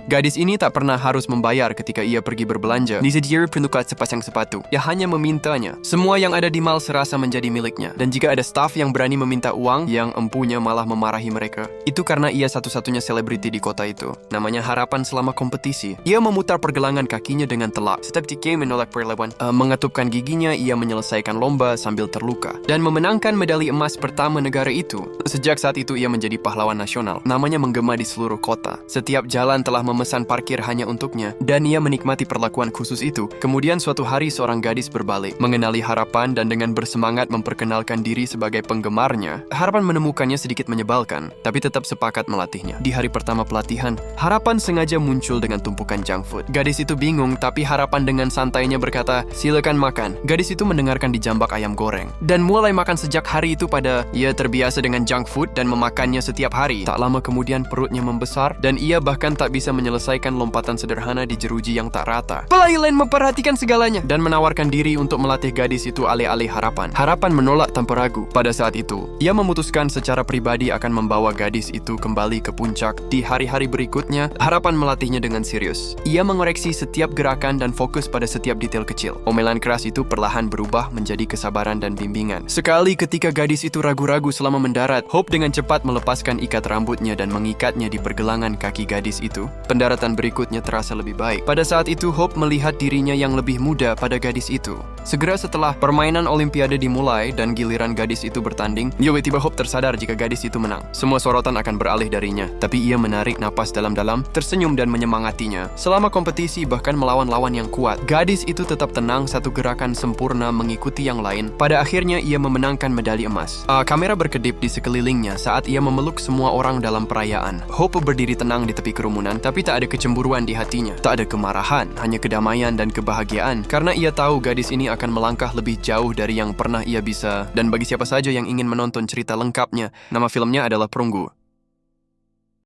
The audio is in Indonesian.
Gadis ini tak pernah harus membayar ketika ia pergi berbelanja. Nizidir penukar sepasang sepatu. Ia hanya memintanya. Semua yang ada di mall serasa menjadi miliknya. Dan jika ada staf yang berani meminta uang, yang empunya malah memarahi mereka. Itu karena ia satu-satunya selebriti di kota itu. Namanya harapan selama kompetisi. Ia memutar pergelangan kakinya dengan telak. Setiap jika menolak perlawan, mengetupkan giginya, ia menyelesaikan lomba sambil terluka. Dan memenangkan medali emas pertama negara itu. Sejak saat itu ia menjadi pahlawan nasional. Namanya menggema di seluruh kota. Setiap jalan telah memesan parkir hanya untuknya, dan ia menikmati perlakuan khusus itu. Kemudian suatu hari seorang gadis berbalik, mengenali harapan dan dengan bersemangat memperkenalkan diri sebagai penggemarnya. Harapan menemukannya sedikit menyebalkan, tapi tetap sepakat melatihnya. Di hari pertama pelatihan, harapan sengaja muncul dengan tumpukan junk food. Gadis itu bingung, tapi harapan dengan santainya berkata, "Silakan makan." Gadis itu mendengarkan dijambak ayam goreng, dan mulai makan sejak hari itu. Ia terbiasa dengan junk food dan memakannya setiap hari. Tak lama kemudian perutnya membesar, dan ia bahkan tak bisa menyelesaikan lompatan sederhana di jeruji yang tak rata. Pelayan memperhatikan segalanya dan menawarkan diri untuk melatih gadis itu alih-alih harapan. Harapan menolak tanpa ragu. Pada saat itu, ia memutuskan secara pribadi akan membawa gadis itu kembali ke puncak. Di hari-hari berikutnya, harapan melatihnya dengan serius. Ia mengoreksi setiap gerakan dan fokus pada setiap detail kecil. Omelan keras itu perlahan berubah menjadi kesabaran dan bimbingan. Sekali ketika gadis itu ragu-ragu selama mendarat, Hope dengan cepat melepaskan ikat rambutnya dan mengikatnya di pergelangan kaki gadis itu. Pendaratan berikutnya terasa lebih baik. Pada saat itu, Hope melihat dirinya yang lebih muda pada gadis itu. Segera setelah permainan Olimpiade dimulai dan giliran gadis itu bertanding, tiba-tiba Hope tersadar jika gadis itu menang. Semua sorotan akan beralih darinya, tapi ia menarik napas dalam-dalam, tersenyum dan menyemangatinya. Selama kompetisi bahkan melawan lawan yang kuat, gadis itu tetap tenang, satu gerakan sempurna mengikuti yang lain. Pada akhirnya ia memenangkan medali emas. Kamera berkedip di sekelilingnya saat ia memeluk semua orang dalam perayaan. Hope berdiri tenang di tepi kerumunan, tapi tak ada kecemburuan di hatinya. Tak ada kemarahan, hanya kedamaian dan kebahagiaan. Karena ia tahu gadis ini akan melangkah lebih jauh dari yang pernah ia bisa. Dan bagi siapa saja yang ingin menonton cerita lengkapnya, nama filmnya adalah Perunggu.